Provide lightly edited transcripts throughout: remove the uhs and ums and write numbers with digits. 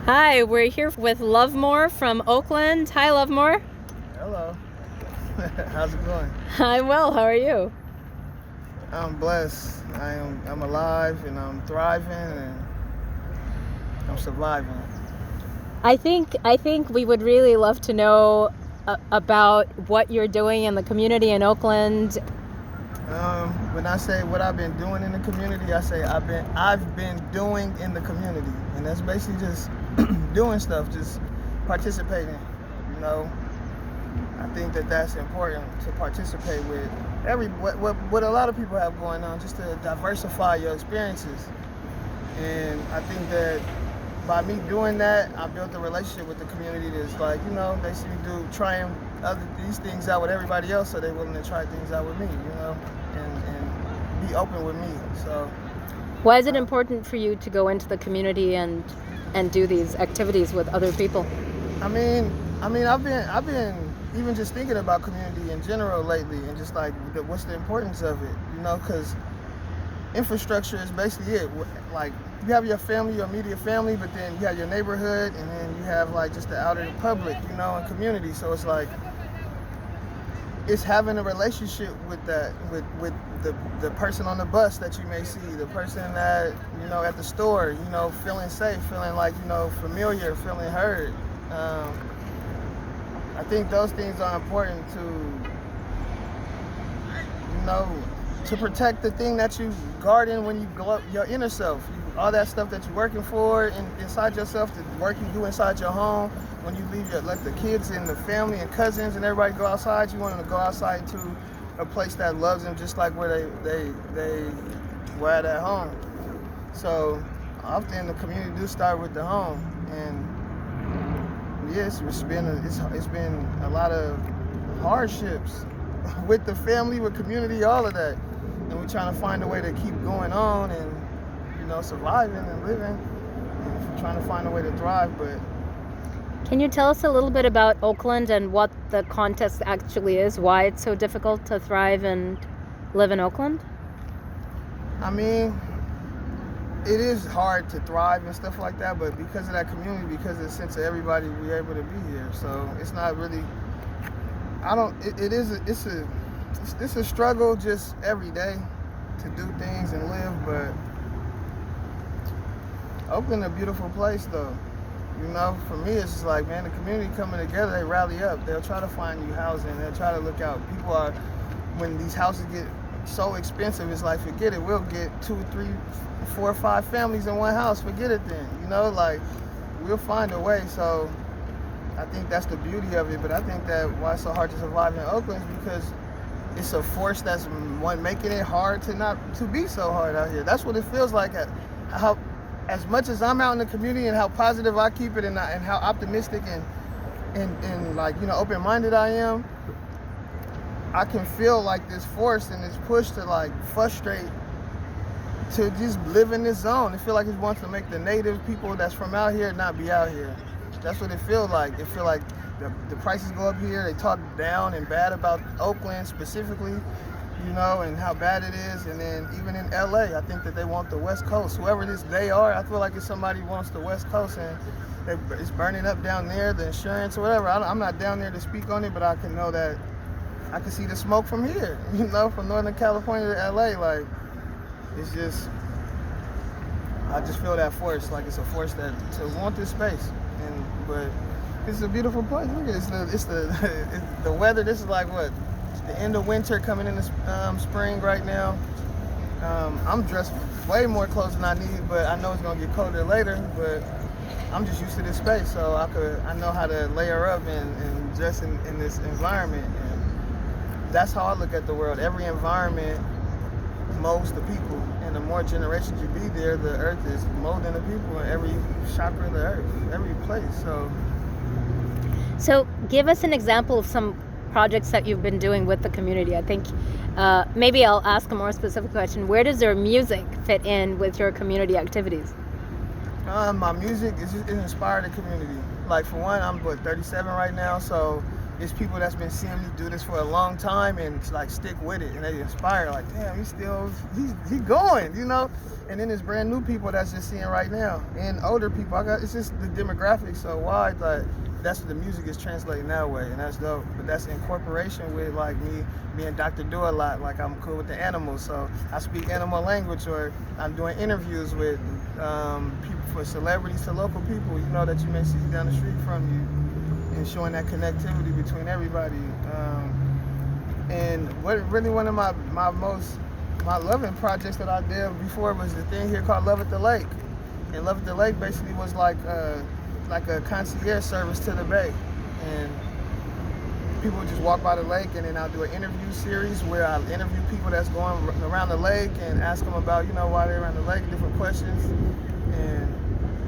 Hi, we're here with Lovemore from Oakland. Hi, Lovemore. Hello. How's it going? I'm well. How are you? I'm blessed. I'm alive and I'm thriving and I'm surviving. I think we would really love to know about what you're doing in the community in Oakland. When I say what I've been doing in the community, I say I've been doing in the community, and that's basically just doing stuff, just participating. You know, I think that's important to participate with what a lot of people have going on, just to diversify your experiences. And I think that by me doing that, I built a relationship with the community that's like, they see me trying these things out with everybody else, so they're willing to try things out with me, and be open with me. So why is it important for you to go into the community and do these activities with other people? I mean, I've been even just thinking about community in general lately, and just like what's the importance of it, because infrastructure is basically it. Like, you have your family, your immediate family, but then you have your neighborhood, and then you have like just the outer public, and community. So it's like, it's having a relationship with that, with the person on the bus that you may see, the person that, at the store, feeling safe, feeling like, familiar, feeling heard. I think those things are important to protect the thing that you garden when you go up your inner self. All that stuff that you're working for inside yourself, the work you do inside your home. When you leave let the kids and the family and cousins and everybody go outside, you want them to go outside into a place that loves them just like where they were at home. So often the community do start with the home, and yes, it's been a lot of hardships with the family, with community, all of that, and we're trying to find a way to keep going on and surviving and living, and trying to find a way to thrive. But can you tell us a little bit about Oakland and what the context actually is, why it's so difficult to thrive and live in Oakland? I mean, it is hard to thrive and stuff like that, but because of that community, because of the sense of everybody, we're able to be here. So it's not really, it's a struggle just every day to do things and live, but Oakland a beautiful place though. For me, it's just like, man, the community coming together, they rally up. They'll try to find you housing. They'll try to look out. When these houses get so expensive, it's like, forget it. We'll get 2, 3, 4, 5 families in one house. Forget it then. Like, we'll find a way. So I think that's the beauty of it. But I think that why it's so hard to survive in Oakland is because it's a force that's making it hard to be so hard out here. That's what it feels like. As much as I'm out in the community and how positive I keep it, and how optimistic and like, open-minded I am, I can feel like this force and this push to like frustrate, to just live in this zone. It feels like it wants to make the native people that's from out here not be out here. That's what it feels like. It feels like the prices go up here. They talk down and bad about Oakland specifically, and how bad it is. And then even in LA, I think that they want the West Coast. Whoever they are, I feel like if somebody wants the West Coast and it's burning up down there, the insurance or whatever. I'm not down there to speak on it, but I can know that I can see the smoke from here, from Northern California to LA. Like, it's just, I just feel that force, like it's a force that to want this space. But it's a beautiful place. Look, it's the weather. This is like what? The end of winter, coming into spring right now. I'm dressed way more clothes than I need, but I know it's gonna get colder later. But I'm just used to this space, so I know how to layer up and dress in this environment. And that's how I look at the world. Every environment molds the people, and the more generations you be there, the earth is molding the people in every chakra of the earth, every place. So give us an example of some projects that you've been doing with the community. I think maybe I'll ask a more specific question. Where does your music fit in with your community activities? My music is inspired the community. Like, for one, I'm 37 right now, so it's people that's been seeing me do this for a long time and like stick with it, and they inspire, like, damn, he's going, you know. And then there's brand new people that's just seeing right now, and older people. It's just the demographic so wide, like that's what the music is translating that way, and that's dope. But that's in corporation with like me and Dr. Do a lot. Like I'm cool with the animals, so I speak animal language, or I'm doing interviews with people, for celebrities to local people, you know, that you may see down the street from you. And showing that connectivity between everybody. And what really one of my loving projects that I did before was the thing here called Love at the Lake. And Love at the Lake basically was like a concierge service to the bay. And people would just walk by the lake, and then I'll do an interview series where I'll interview people that's going around the lake and ask them about, you know, why they're around the lake, different questions. And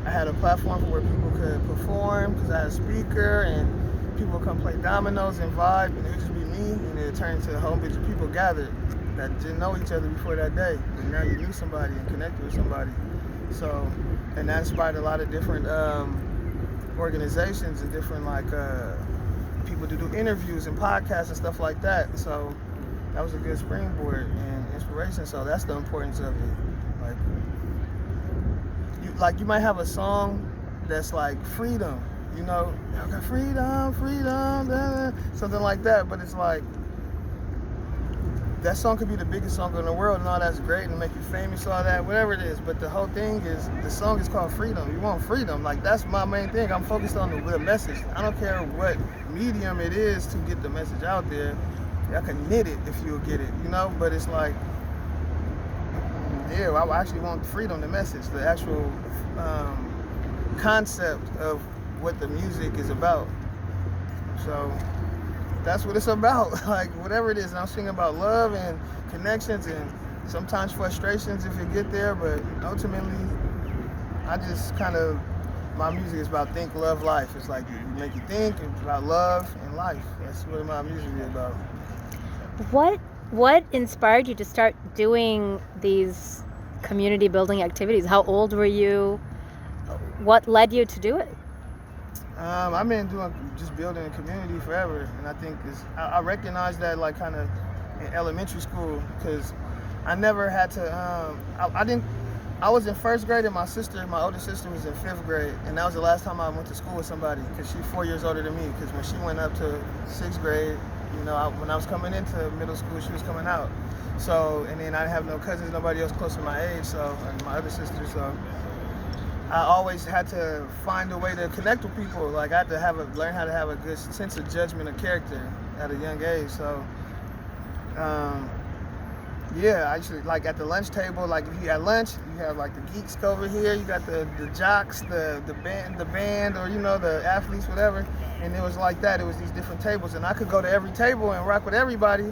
I had a platform for where people could perform, because I had a speaker, and people would come play dominoes and vibe, and it would just be me, and it would turn into a whole bunch of people gathered that didn't know each other before that day, and now you knew somebody and connected with somebody. So, and that inspired a lot of different organizations and different people to do interviews and podcasts and stuff like that. So that was a good springboard and inspiration. So that's the importance of it. You might have a song that's like freedom, you know, freedom, something like that, but it's like that song could be the biggest song in the world and all that's great and make you famous, all that, whatever it is, but the whole thing is, the song is called freedom. You want freedom. Like, that's my main thing. I'm focused on the message. I don't care what medium it is to get the message out there. I can knit it if you'll get it, you know, but it's like, yeah, I actually want freedom, the message, the actual concept of what the music is about. So that's what it's about. Like, whatever it is, and I'm singing about love and connections and sometimes frustrations if you get there, but ultimately I just my music is about think, love, life. It's like you make you think. It's about love and life. That's what my music is about. What inspired you to start doing these community building activities? How old were you? What led you to do it? I've been just building a community forever, and I think I recognized that like kind of in elementary school, because I never had to. I was in first grade, and my older sister was in fifth grade, and that was the last time I went to school with somebody, because she's 4 years older than me. Because when she went up to sixth grade, you know, when I was coming into middle school, she was coming out. So, and then I didn't have no cousins, nobody else close to my age, so, and my other sister, so I always had to find a way to connect with people. Like, I had to learn how to have a good sense of judgment of character at a young age. So, yeah, I usually, like at the lunch table, like if you had lunch, you have like the geeks over here, you got the jocks, the band, or, you know, the athletes, whatever. And it was like that. It was these different tables, and I could go to every table and rock with everybody,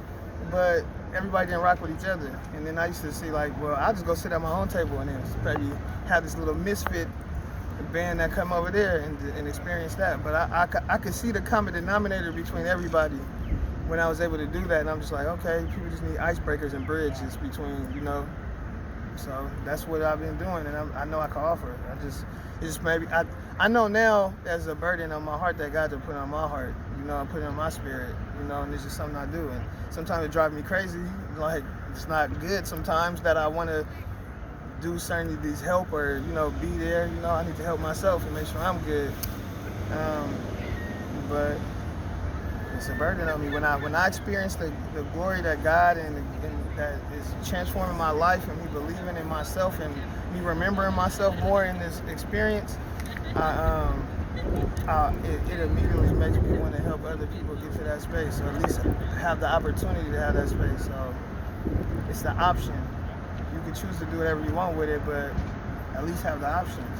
but everybody didn't rock with each other. And then I used to see like, well, I'll just go sit at my own table and then maybe have this little misfit band that come over there and experience that. But I could see the common denominator between everybody when I was able to do that. And I'm just like, okay, people just need icebreakers and bridges between, you know. So that's what I've been doing, and I know I can offer. I know now as a burden on my heart that God to put on my heart, you know, and put it on my spirit, you know, and it's just something I do. And sometimes it drives me crazy, like it's not good sometimes that I want to do certain these help or, you know, be there, you know, I need to help myself and make sure I'm good. But it's a burden on me. When I experience the glory that God and that is transforming my life, and me believing in myself and me remembering myself more in this experience, it immediately makes me want to help other people get to that space, or at least have the opportunity to have that space. So it's the option. You can choose to do whatever you want with it, but at least have the options.